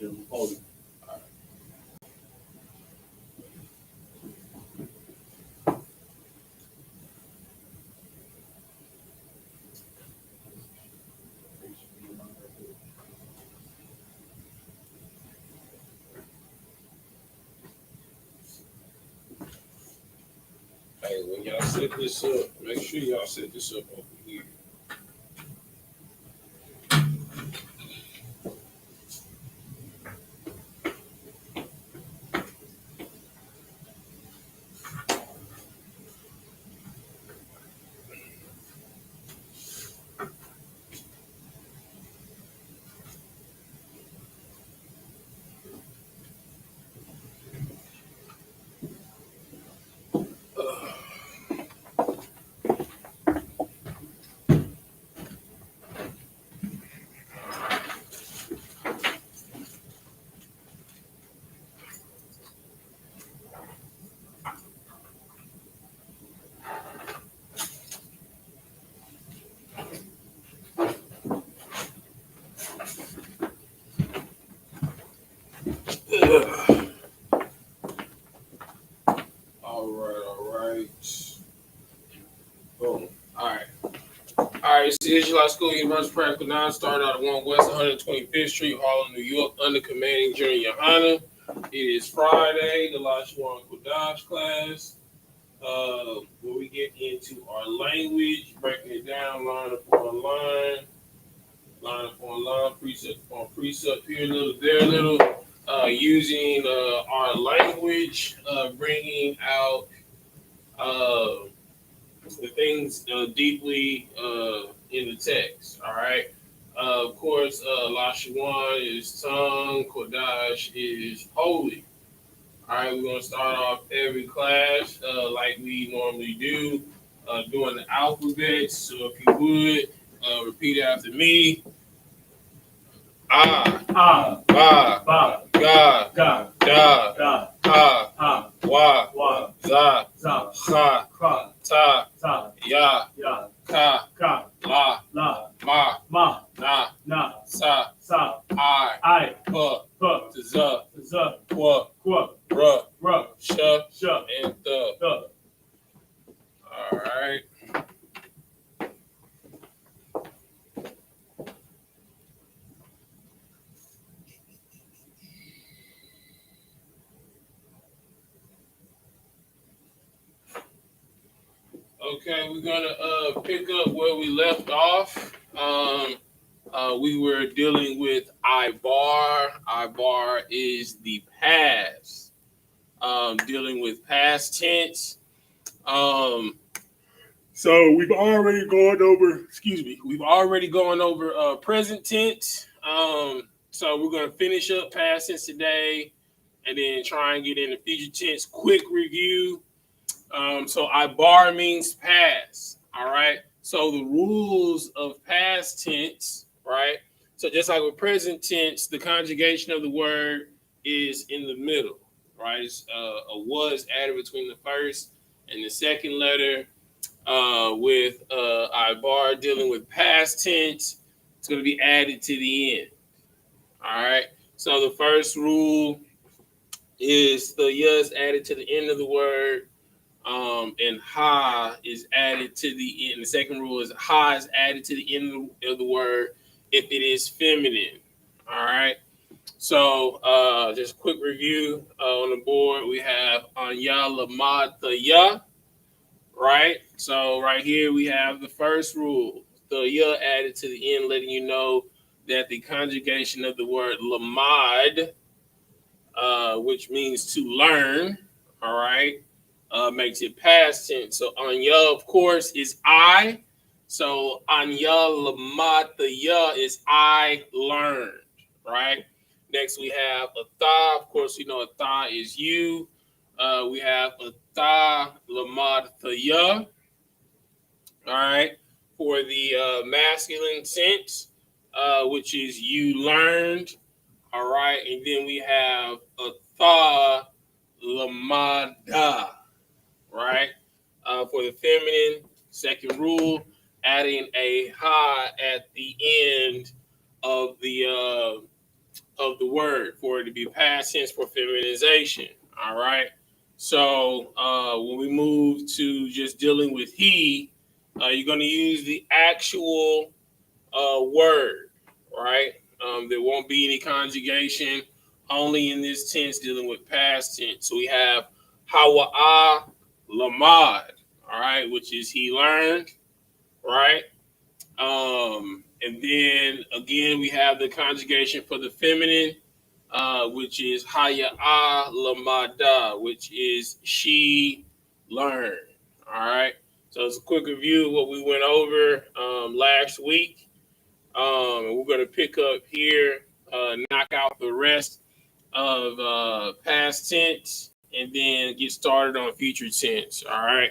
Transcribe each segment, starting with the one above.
Hey, when y'all set this up, make sure y'all set this up over here. All right. Boom. All right. All right, it's the Israelite School University Practical 9, started out at 1 West 125th Street, Harlem, New York, under commanding Junior YAHANNA. It is Friday, the Lashawan Qadash class, where we get into our language, breaking it down line upon line upon line, precept upon precept, here a little, there a little, using our language, bringing out the things deeply in the text. All right. Of course, Lashawan is tongue, Qadash is holy. All right, we're going to start off every class like we normally do, doing the alphabet. So if you would, repeat after me. Ah, ba, ga, da, ha, wa, za, ha, ta, ya, ka, la, ma, na, sa, I, p, z, kwa, r, sh, and th. All right. Okay, we're gonna pick up where we left off. We were dealing with I-bar. I-bar is the past. Dealing with past tense. So we've already gone over. We've already gone over present tense. So we're gonna finish up past tense today, and then try and get into future tense. Quick review. So I-bar means past, all right? So the rules of past tense, right? So just like with present tense, the conjugation of the word is in the middle, right? It's a was added between the first and the second letter. With I-bar dealing with past tense, it's going to be added to the end, all right? So the first rule is the is added to the end of the word. And ha is added to the end. The second rule is ha is added to the end of the word if it is feminine. All right. So just a quick review on the board. We have anya lamad ya, right? So right here we have the first rule. The ya added to the end, letting you know that the conjugation of the word lamad, which means to learn, all right, makes it past tense. So anya, of course, is I. So anya lamata ya is I learned, right? Next we have a tha. Of course, we know a tha is you. We have a tha lamata ya, all right, for the masculine sense, which is you learned, all right, and then we have a tha lamada, right? For the feminine, second rule, adding a ha at the end of the of the word for it to be past tense for feminization. All right. So when we move to just dealing with he, you're going to use the actual word, right? There won't be any conjugation, only in this tense dealing with past tense. So we have hawa'a lamad, all right, which is he learned, right? And then again, we have the conjugation for the feminine, which is haya'a lamada, which is she learned, all right? So it's a quick review of what we went over last week. And we're going to pick up here, knock out the rest of past tense, and then get started on future tense. All right.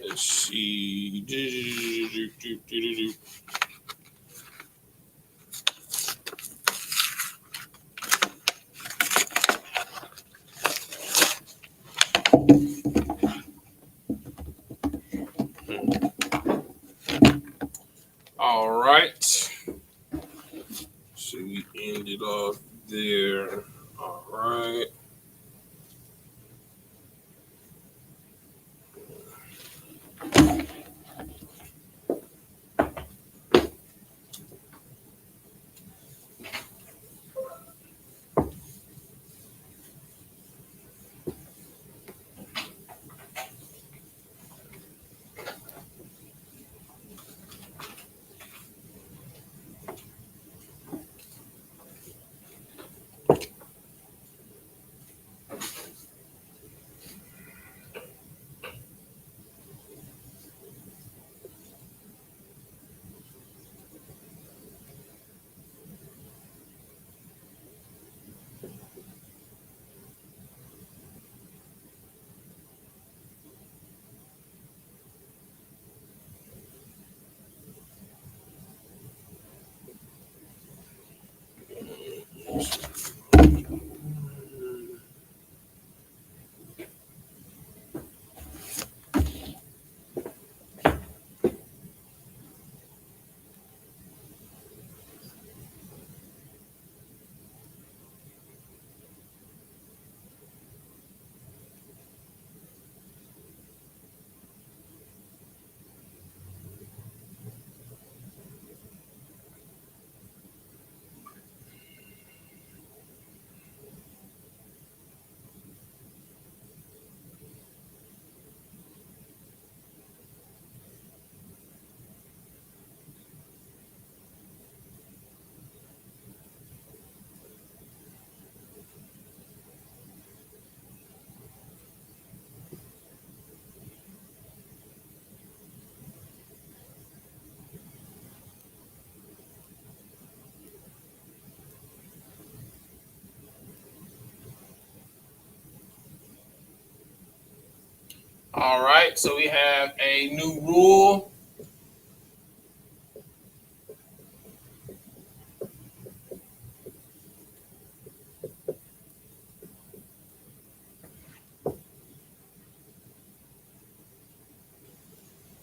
Let's see. All right. So we ended off there. All right. All right. So we have a new rule.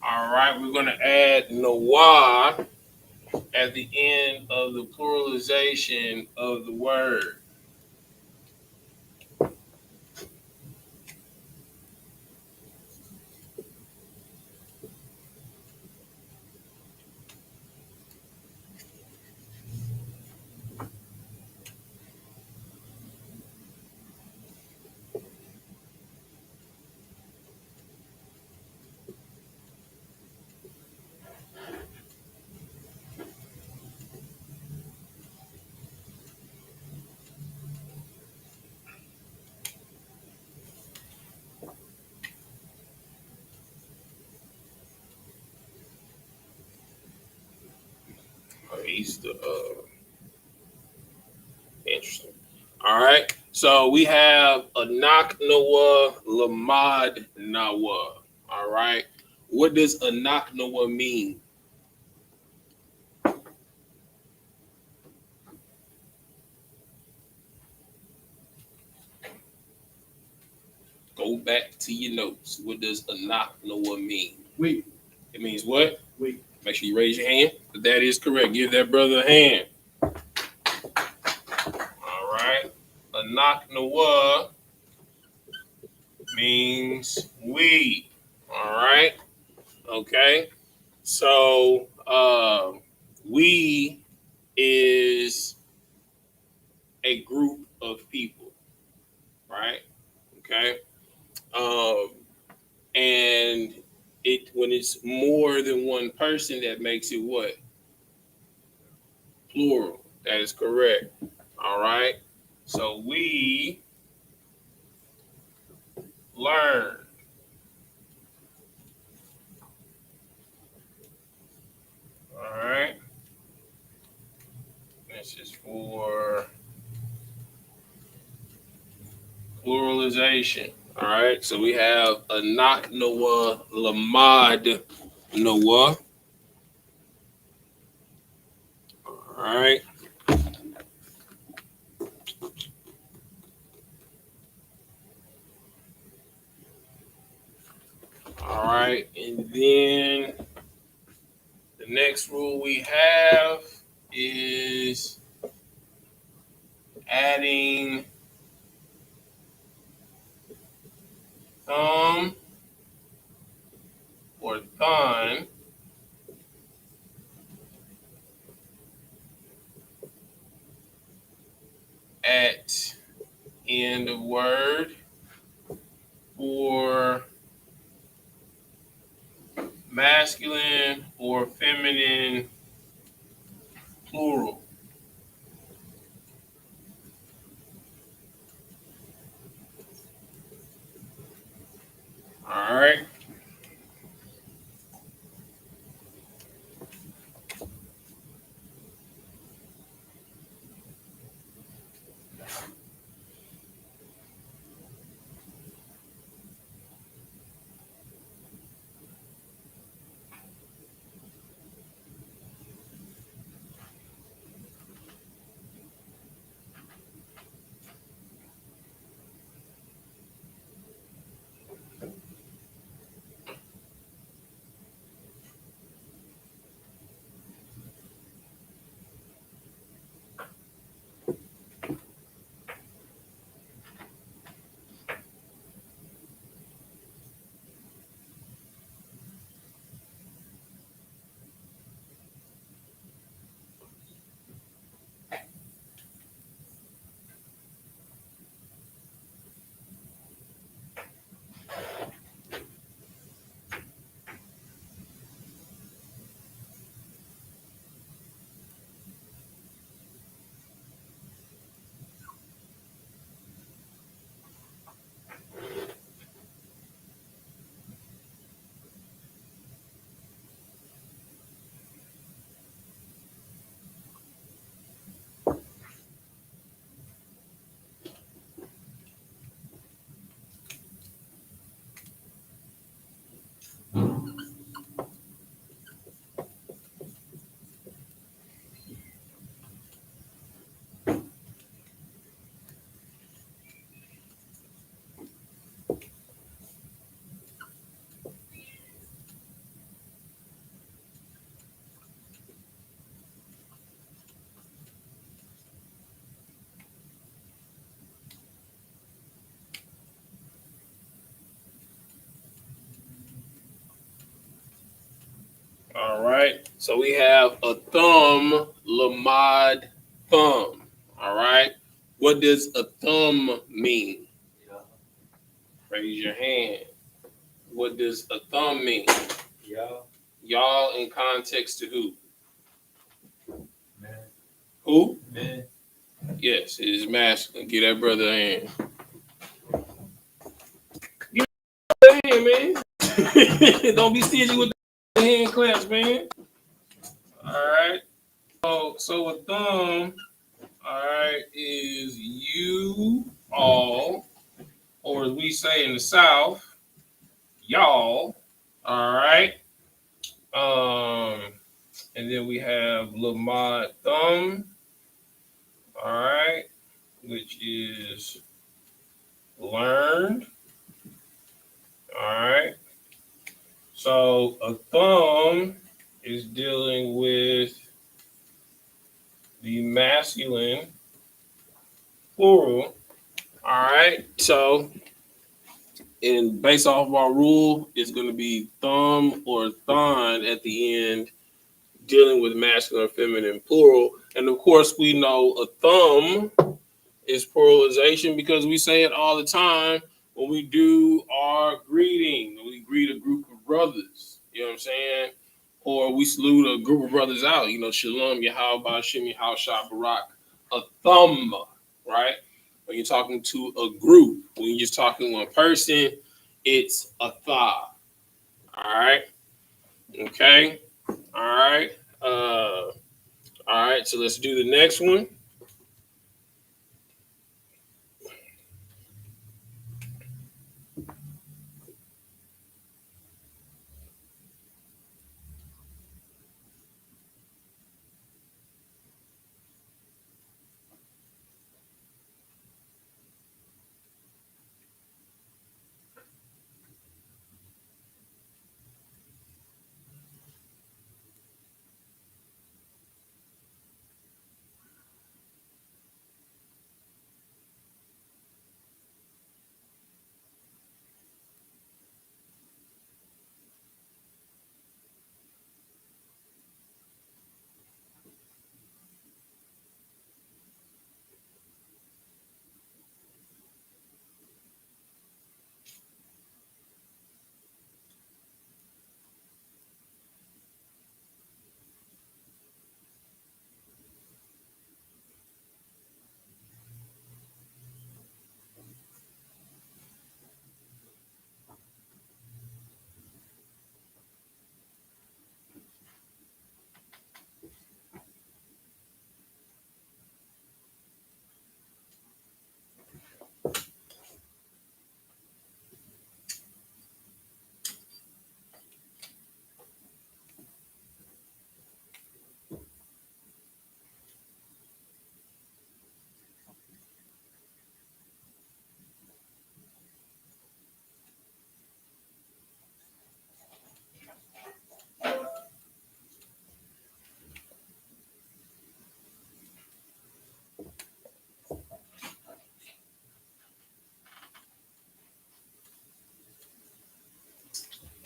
All right, we're going to add nawah at the end of the pluralization of the word. He's the interesting. All right, so we have anak noah lamad nawa. All right, what does anak noah mean? Go back to your notes. What does anak noah mean? Wait. It means what? Wait. Make sure you raise your hand. But that is correct. Give that brother a hand. All right. Anak Nawa means we. All right. Okay. So we is a group of people, right? Okay. And it when it's more than one person, that makes it what? Plural. That is correct. All right. So we learn. All right. This is for pluralization. All right. So we have Anak Noah Lamad Noah. All right. All right. And then the next rule we have is adding thumb or thon at end of word for masculine or feminine plural. All right. All right. So we have a thumb, lamad, thumb. All right. What does a thumb mean? Yeah. Raise your hand. What does a thumb mean? Yeah. Y'all in context to who? Man. Who? Man. Yes, it is masculine. Give that brother a hand. Give that hand, man. Don't be stingy with the hand claps, man. All right. So a thumb, all right, is you all, or as we say in the South, y'all. All right. And then we have Lamont Thumb. All right, which is learned. All right. So a thumb, is dealing with the masculine plural. All right. So, and based off of our rule, it's going to be thumb or thon at the end, dealing with masculine or feminine plural. And of course, we know a thumb is pluralization because we say it all the time when we do our greeting. When we greet a group of brothers, you know what I'm saying? Or we salute a group of brothers out, you know, Shalom, Yahweh, Shem, Yahweh, Barak, a thumb, right? When you're talking to a group, when you're just talking to one person, it's a tha. All right. Okay. All right. All right. So let's do the next one.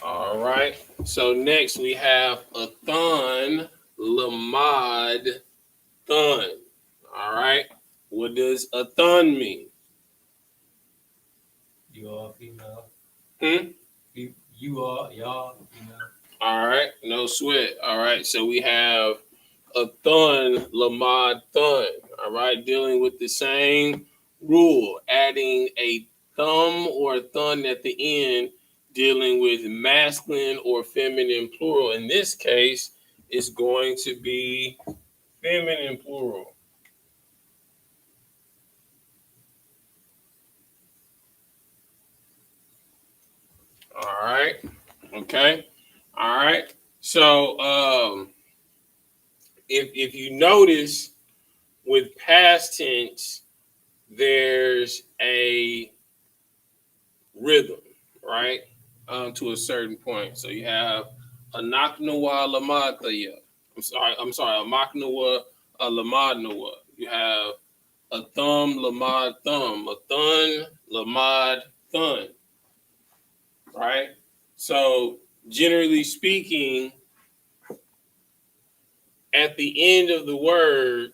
All right. So next we have a thon, lamad, thon. All right. What does a thon mean? You all female. Hmm? You all, y'all, female. All right. No sweat. All right. So we have a thon, lamad, thon. All right. Dealing with the same rule, adding a thumb or a thon at the end, dealing with masculine or feminine plural. In this case, it's going to be feminine plural. All right. Okay. All right. So if you notice with past tense, there's a rhythm, right? To a certain point. So you have a naknawa lamadaya. I'm sorry, a maknawa a lamadnawa. You have a thumb lamad thumb, a thun lamad thun, right? So generally speaking, at the end of the word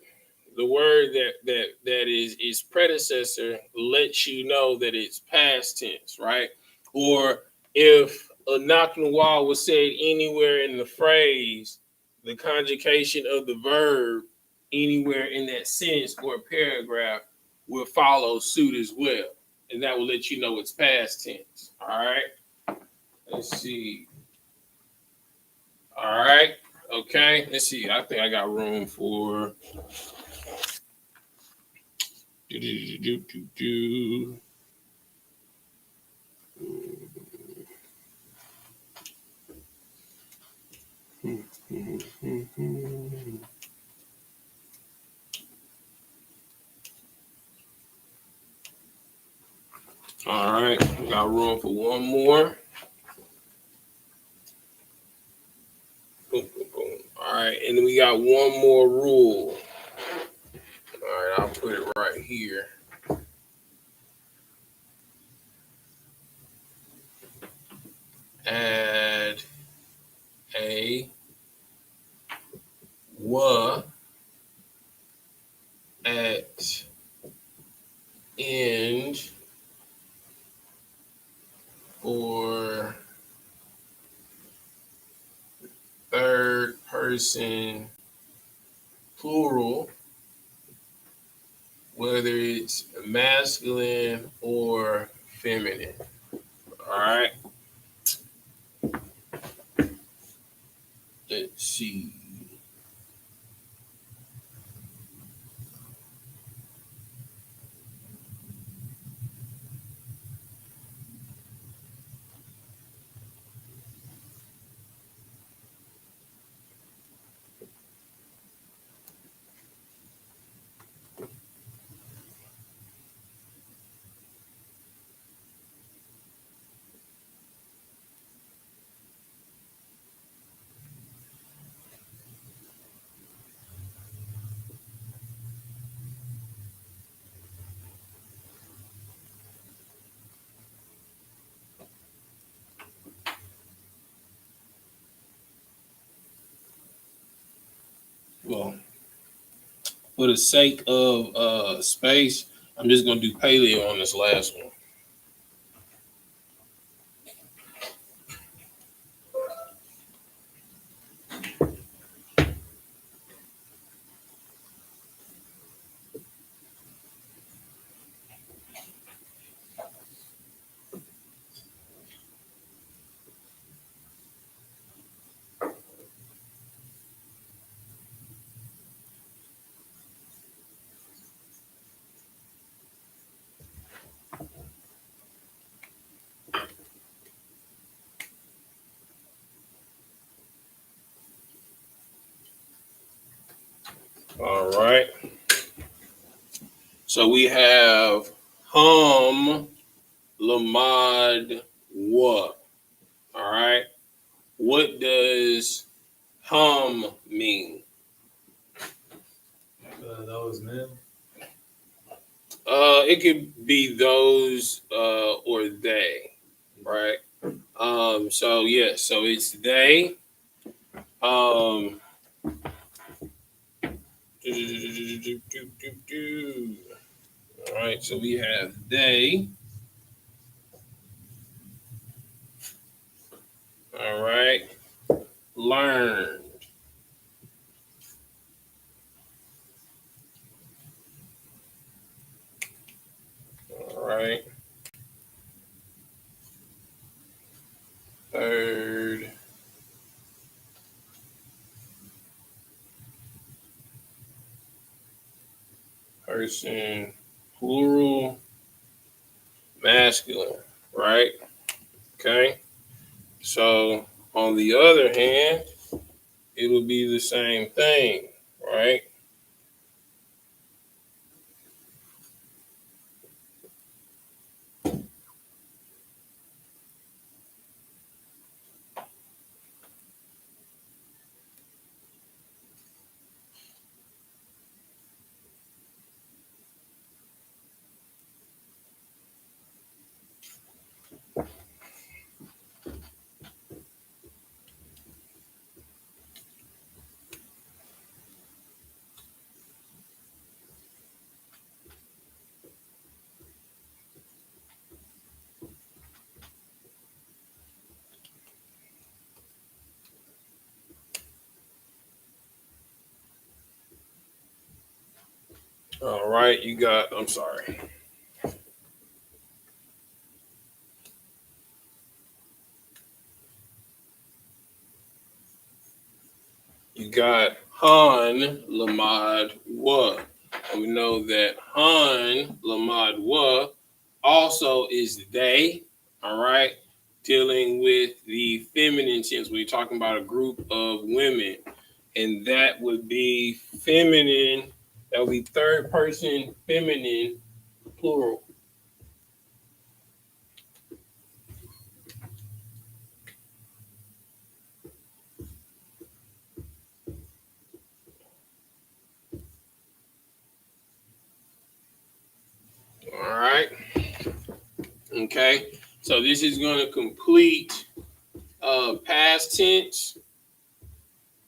that is predecessor lets you know that it's past tense, right? Or if a naknawal was said anywhere in the phrase, the conjugation of the verb anywhere in that sentence or paragraph will follow suit as well. And that will let you know it's past tense. All right. Let's see. All right. Okay. Let's see. I think I got room for. Do, do, do, do, do. All right, we got room for one more. Boom, boom, boom. we got one more rule. All right, I'll put it right here. Add a wa at end for third person plural, whether it's masculine or feminine. All right. Let's see. Well, for the sake of space, I'm just gonna do paleo on this last one. All right. So we have hum lamad wa. All right. What does hum mean? Those men. It could be those or they, right? So yeah, so it's they. All right, so we have they. All right, learned. All right, third person plural masculine, right? Okay, so on the other hand, it will be the same thing, right? All right, you got, I'm sorry. You got Han Lamad Wa. And we know that Han Lamad Wa also is they, all right, dealing with the feminine tense. We're talking about a group of women, and that would be feminine, that would be third person feminine plural. Okay, so this is going to complete past tense.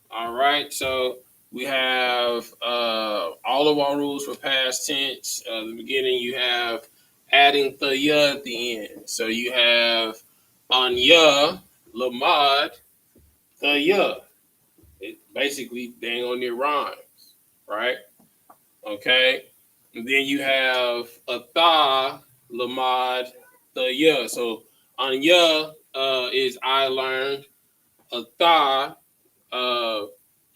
All right, so we have all of our rules for past tense. The beginning, you have adding the ya at the end. So you have anya, lamad, the ya. It basically dang on near rhymes, right? Okay, and then you have atha, lamad, the ya. So anya is I learned. Atha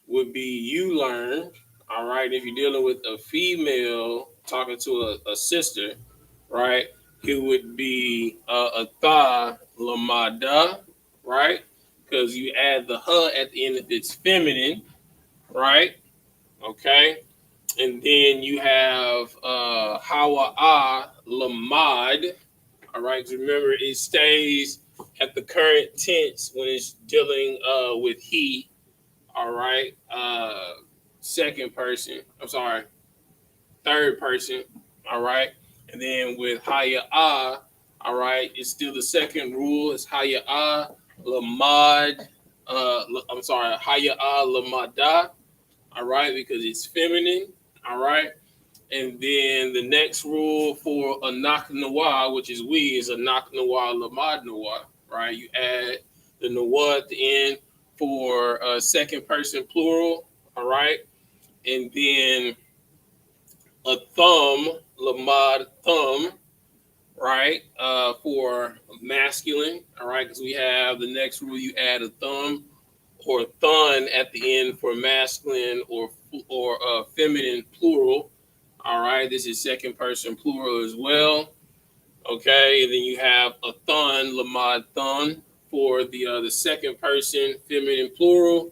would be you learned. All right. If you're dealing with a female talking to a sister, right, it would be atha lamada, right? Because you add the huh at the end if it's feminine, right? Okay. And then you have hawa'a lamad. All right. Because remember, it stays at the current tense when it's dealing with he. All right. Second person. I'm sorry. Third person. All right. And then with Haya Ah, all right, it's still the second rule. It's Haya Ah Lamad. I'm sorry, Haya Ah Lamada. All right, because it's feminine. All right. And then the next rule for Anak Nawa, which is we, is Anak Nawa Lamad Nawa. Right. You add the Nawa at the end for second person plural. All right. And then a thumb, lamad thumb, right? For masculine, all right, because we have the next rule. You add a thumb or thun at the end for masculine or feminine plural. All right, this is second person plural as well. Okay, and then you have a thun, lamad thun for the second person feminine plural.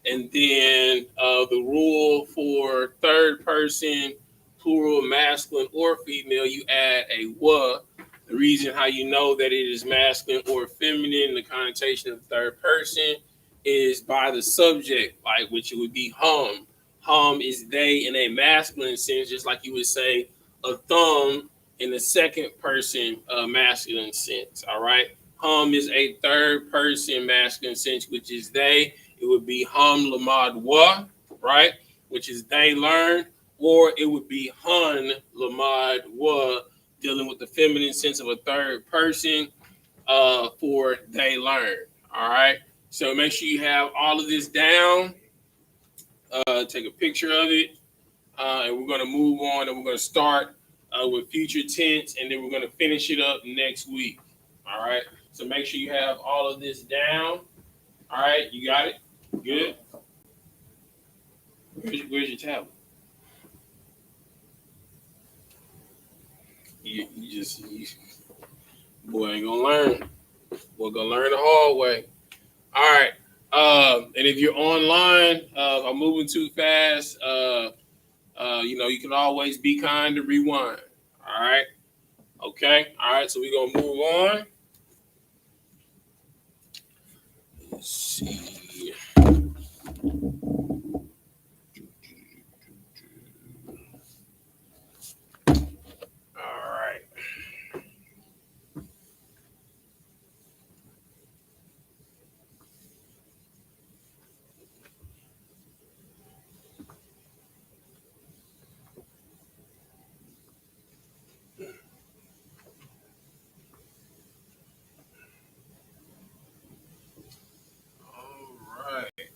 And then the rule for third person, plural, masculine or female, you add a wa. The reason how you know that it is masculine or feminine, the connotation of third person, is by the subject, like which it would be hum. Hum is they in a masculine sense, just like you would say a thumb in the second person masculine sense. All right. Hum is a third person masculine sense, which is they. It would be hum lamad wa, right? Which is they learn, or it would be hun lamad wa, dealing with the feminine sense of a third person for they learn. All right. So make sure you have all of this down. Take a picture of it, and we're going to move on, and we're going to start with future tense, and then we're going to finish it up next week. All right. So make sure you have all of this down. All right. You got it? Good. Where's your tablet? Boy ain't gonna learn. Boy gonna learn the hard way. All right. And if you're online, I'm moving too fast. You can always be kind to rewind. All right. Okay. All right. So we're gonna move on. Let's see. All right. All right.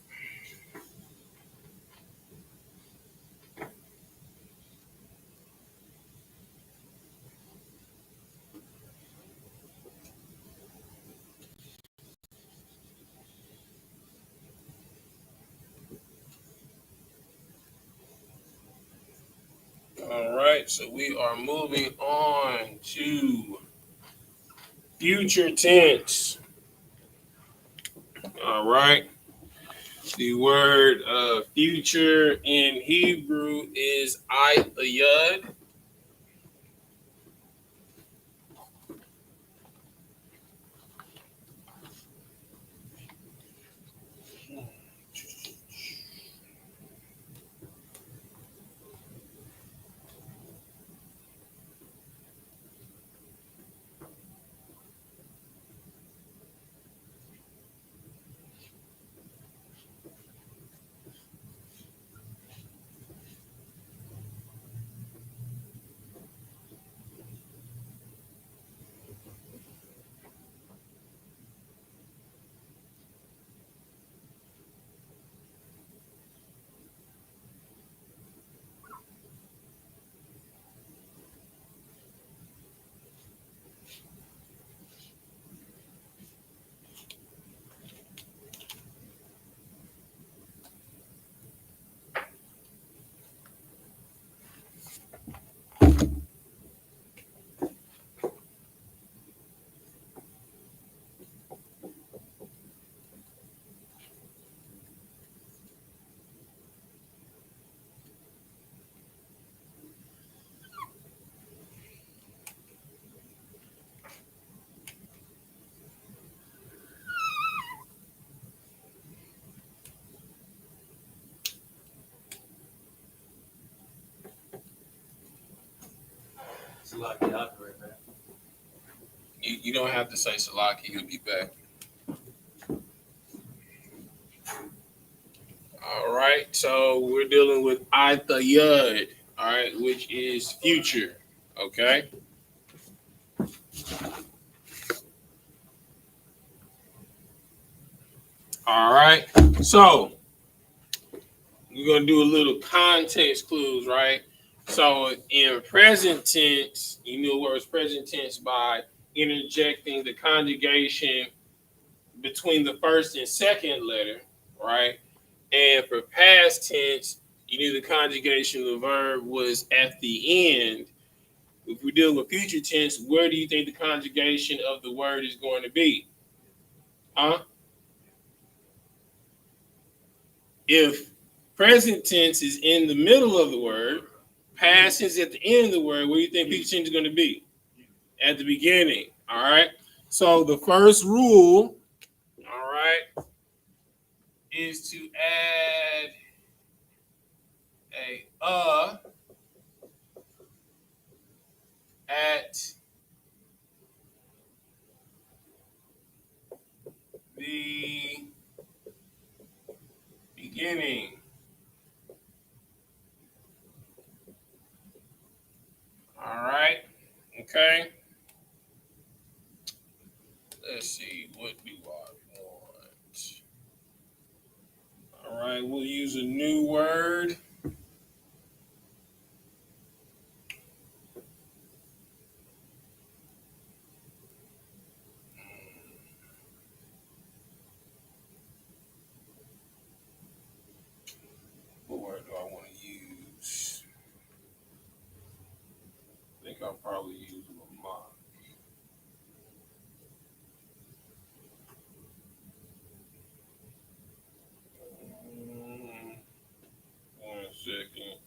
All right. So we are moving on to future tense. All right. The word future in Hebrew is I.S.U.P.K. Salaki, I'll be right back. You don't have to say Salaki, he'll be back. All right, so we're dealing with Yud, all right, which is future, okay? All right, so we're going to do a little context clues, right? So in present tense, you knew what was present tense by interjecting the conjugation between the first and second letter, right? And for past tense, you knew the conjugation of the verb was at the end. If we're dealing with future tense, where do you think the conjugation of the word is going to be? Huh? If present tense is in the middle of the word, past tense at the end of the word, where do you think future tense is going to be? At the beginning. All right. So the first rule, all right, is to add a at the beginning. All right. Okay. Let's see. What do I want? All right. We'll use a new word. What word do I want to use? I think I'll probably use Lamont. One second.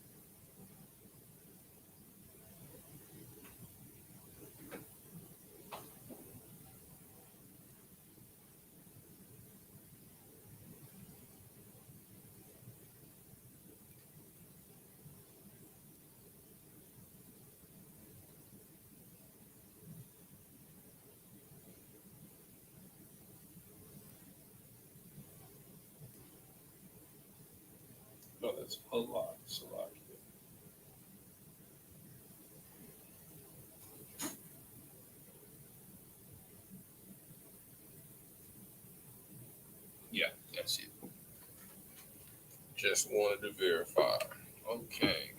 No, that's a lot. Yeah, that's it. Just wanted to verify. Okay.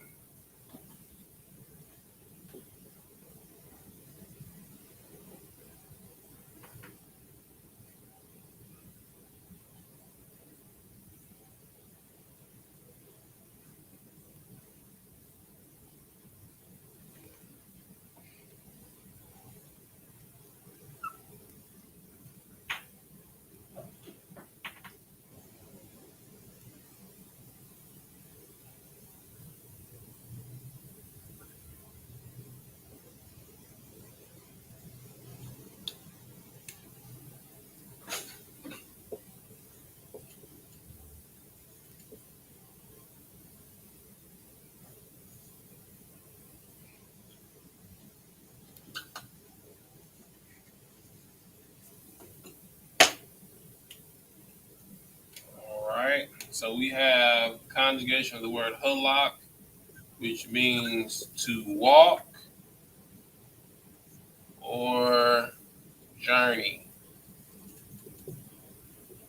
All right. So we have conjugation of the word halak, which means to walk or journey.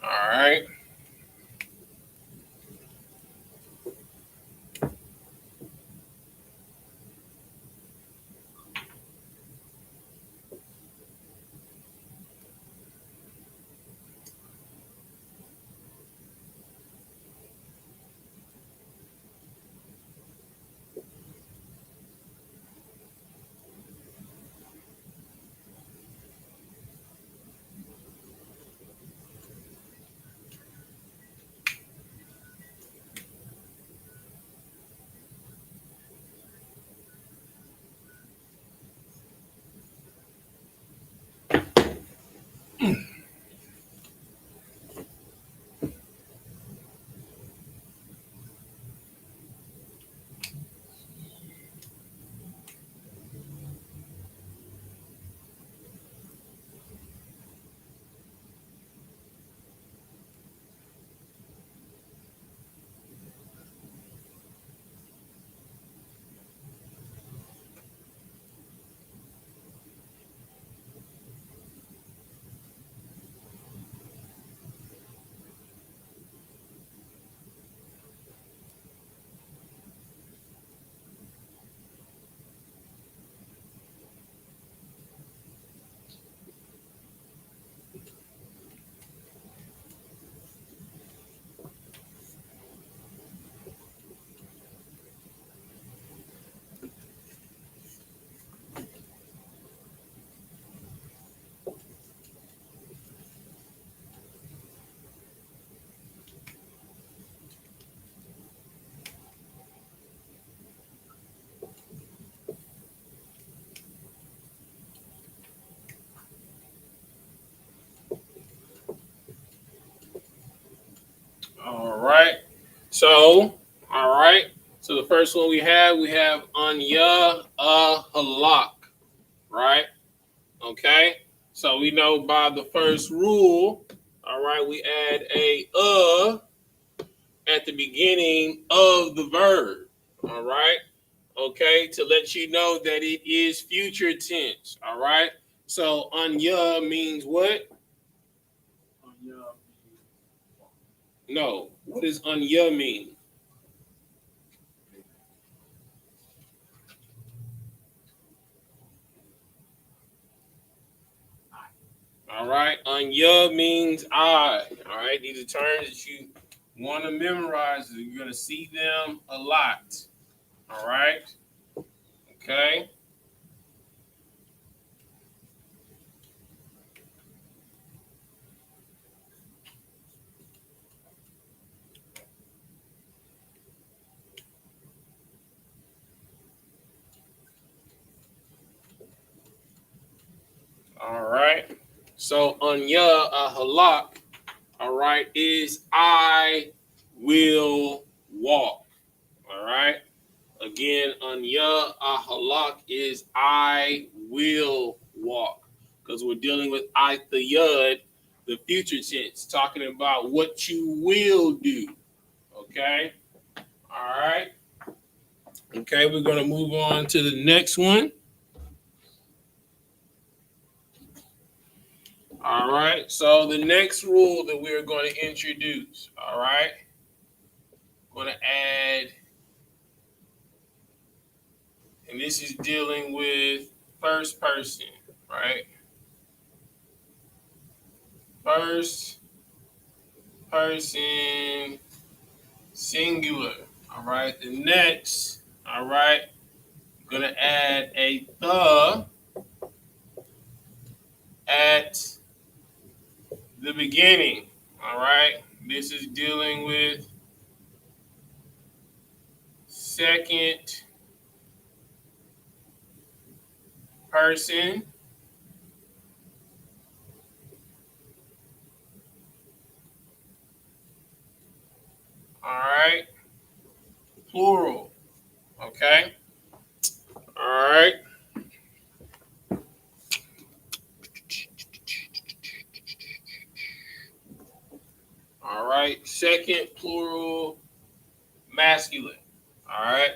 All right. All right. So, all right. So the first one we have YAHANNA, right? Okay. So we know by the first rule, all right, we add a at the beginning of the verb. All right. Okay, to let you know that it is future tense. All right. So anya means what? No. What does anya mean? All right. Anya means I. All right. These are terms that you want to memorize. You're going to see them a lot. All right. Okay. All right. So anya halak, all right, is I will walk. All right. Again, anya halak is I will walk. Because we're dealing with the yud, the future tense, talking about what you will do. Okay. All right. Okay, we're going to move on to the next one. All right. So the next rule that we're going to introduce, all right, going to add, and this is dealing with first person, right? First person singular. All right. The next, all right, going to add a the at the beginning. All right. This is dealing with second person. All right. Plural. Okay. All right. All right. Second plural masculine. All right.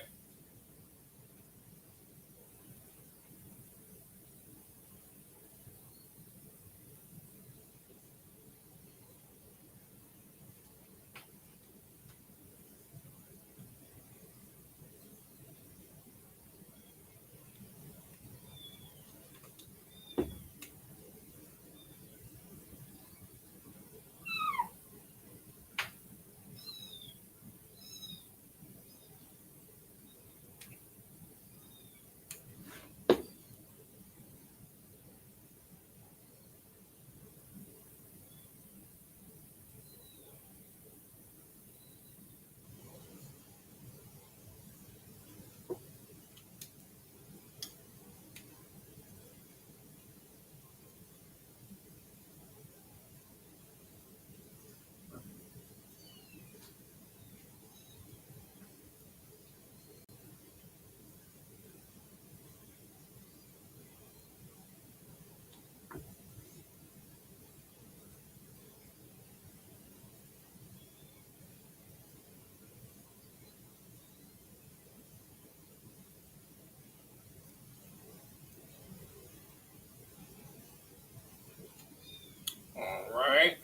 All right.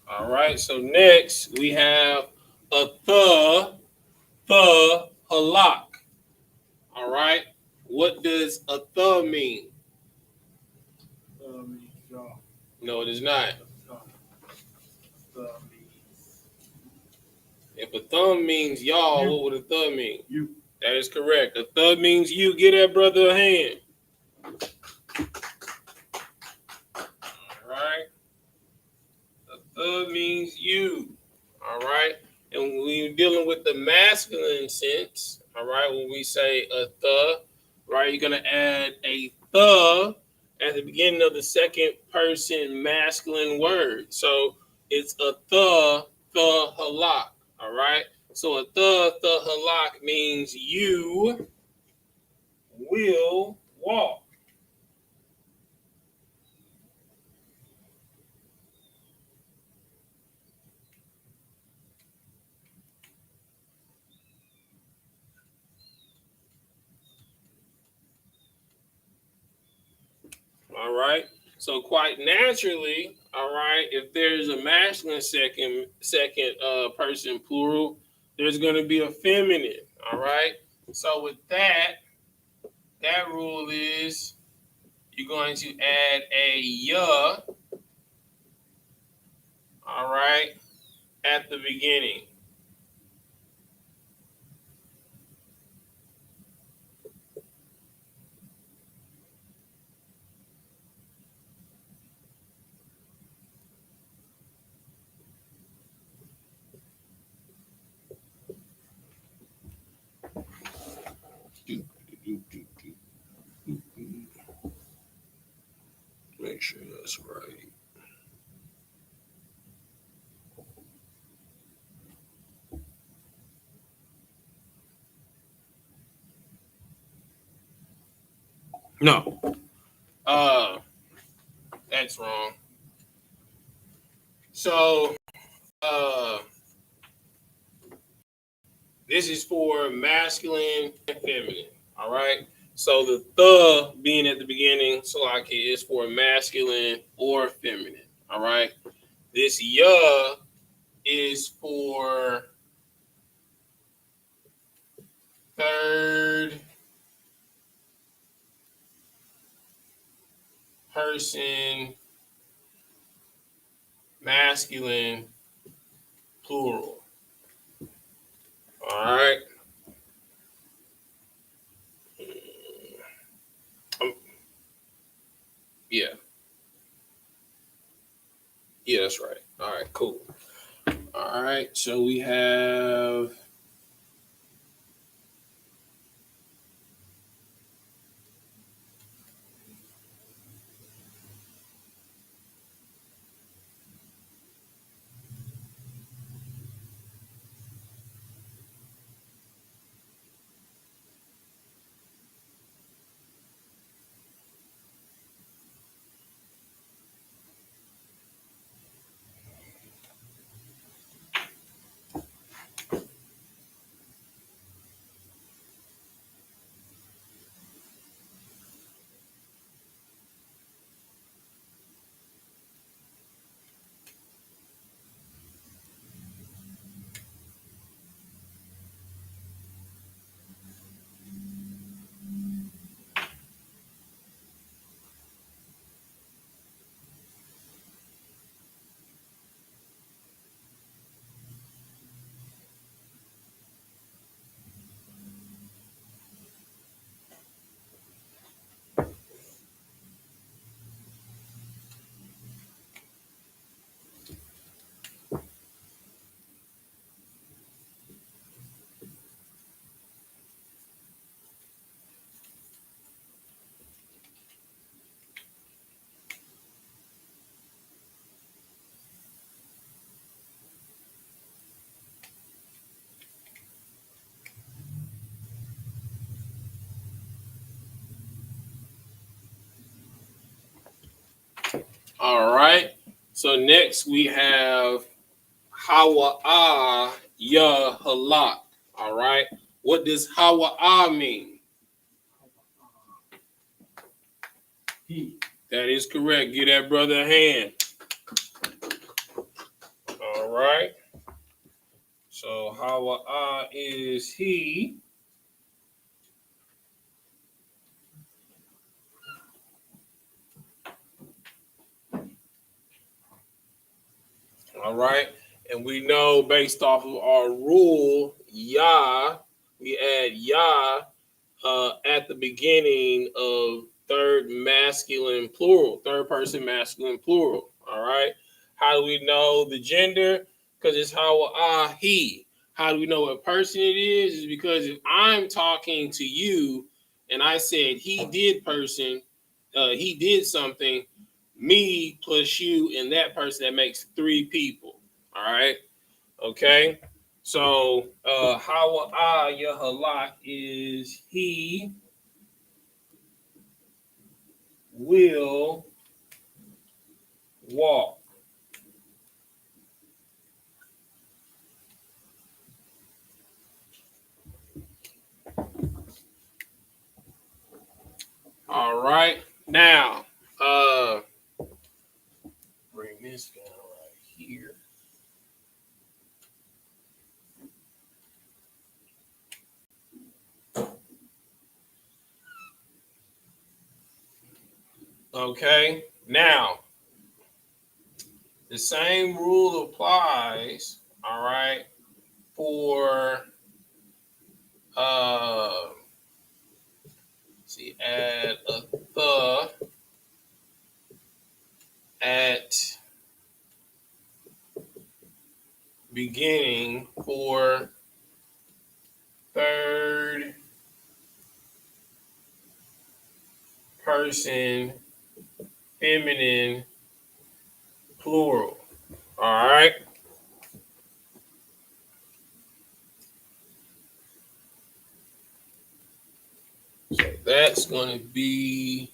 All right. So next we have a the halak. All right. What does a the mean? No, it is not. If a thumb means y'all, what would a thumb mean? You. That is correct. A thumb means you. Give that brother a hand. All right. A thumb means you. All right. And when we're dealing with the masculine sense, all right, when we say a the, right, you're going to add a the at the beginning of the second person masculine word. So it's a the halak. All right. So a the halak means you will walk. All right. So quite naturally, all right, if there's a masculine second person plural, there's going to be a feminine. All right. So with that rule is you're going to add a ya, all right, at the beginning. Make sure that's right. No. That's wrong. So this is for masculine and feminine. All right. So the being at the beginning, so like it is for masculine or feminine. All right. This ya is for third person masculine plural. All right. Yeah. Yeah, that's right. All right, cool. All right. So we have all right. So next we have Hawa'a Ya Halak. All right. What does Hawa'a mean? He. That is correct. Give that brother a hand. All right. So Hawa'a is he. All right. And we know based off of our rule, Yah, we add Yah at the beginning of third masculine plural, third person masculine plural. All right. How do we know the gender? Because it's how he. How do we know what person it is? Is because if I'm talking to you and I said he did person, he did something, me plus you and that person, that makes three people. All right. Okay. So how Yahalak is he will walk. All right. Now, bring this guy right here. Okay. Now, the same rule applies, all right, for see, add a the at beginning for third person feminine plural. All right. So that's going to be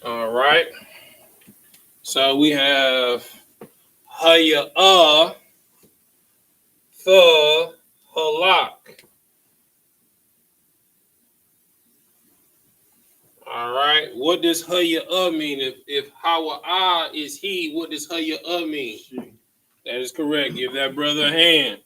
all right. So we have Haya the Halak. All right. What does Haya mean? If Hawa is he, what does Haya mean? She. That is correct. Give that brother a hand.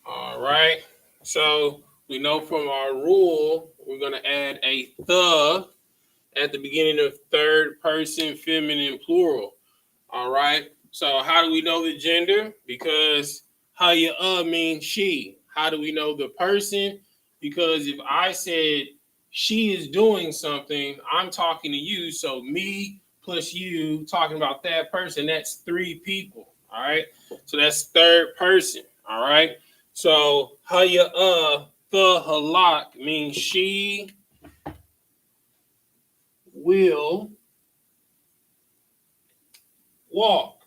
All right. So we know from our rule, we're going to add a the at the beginning of third person feminine plural. All right. So how do we know the gender? Because Haya means she. How do we know the person? Because if I said she is doing something, I'm talking to you. So me plus you talking about that person, that's three people. All right. So that's third person. All right. So Haya the halak means she will walk.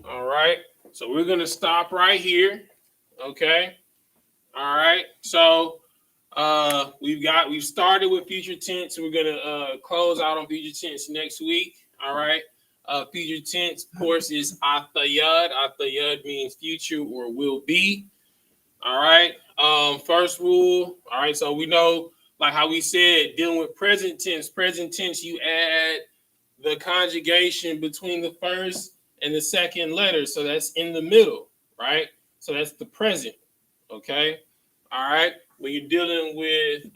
All right. So we're going to stop right here. Okay. All right. So We've started with future tense. We're gonna close out on future tense next week. All right. Future tense, of course, is atayad. Atayad means future or will be. All right. First rule. All right. So we know, like how we said, dealing with present tense. Present tense, you add the conjugation between the first and the second letter. So that's in the middle, right? So that's the present. Okay. All right. When you're dealing with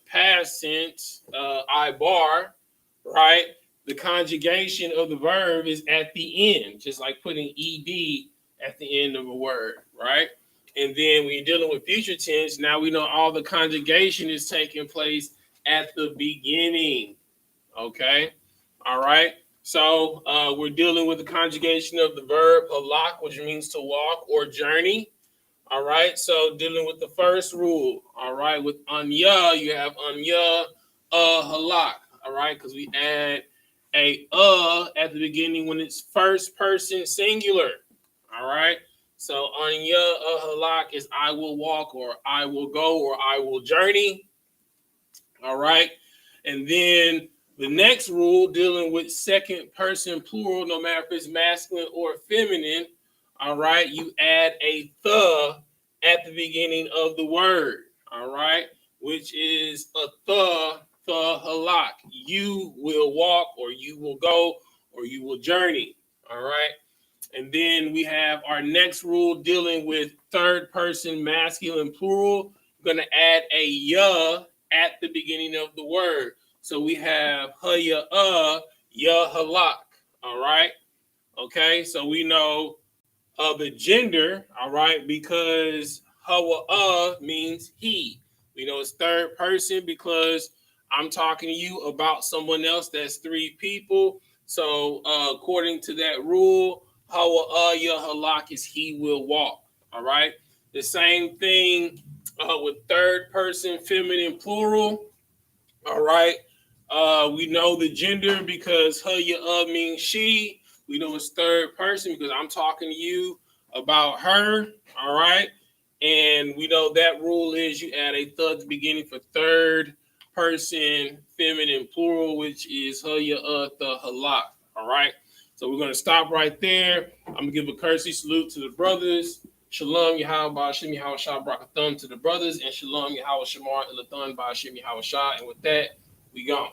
past tense, I bar, right? The conjugation of the verb is at the end, just like putting ed at the end of a word, right? And then when you're dealing with future tense, now we know all the conjugation is taking place at the beginning. Okay. All right. So we're dealing with the conjugation of the verb halak, which means to walk or journey. All right. So dealing with the first rule. All right. With anya, you have anya halak. All right. Because we add a at the beginning when it's first person singular. All right. So anya halak is I will walk or I will go or I will journey. All right. And then the next rule dealing with second person plural, no matter if it's masculine or feminine, all right, you add a the at the beginning of the word, all right, which is a the halak. You will walk or you will go or you will journey, all right. And then we have our next rule dealing with third person masculine plural. We're going to add a ya at the beginning of the word. So we have ya halak. All right. Okay. So we know the gender. All right. Because hawa means he. We know it's third person because I'm talking to you about someone else. That's three people. So according to that rule, hawa ya halak is he will walk. All right. The same thing with third person feminine plural. All right. We know the gender because ya means she. We know it's third person because I'm talking to you about her. All right. And we know that rule is you add a th at the beginning for third person feminine plural, which is ya the halak. All right. So we're going to stop right there. I'm going to give a courtesy salute to the brothers. Shalom Yahweh Ba'ashem Yahweh Shah Brakathon to the brothers, and Shalom Yahweh Shamar Ilathan Ba'ashem Yahweh Shah. And with that, we gone.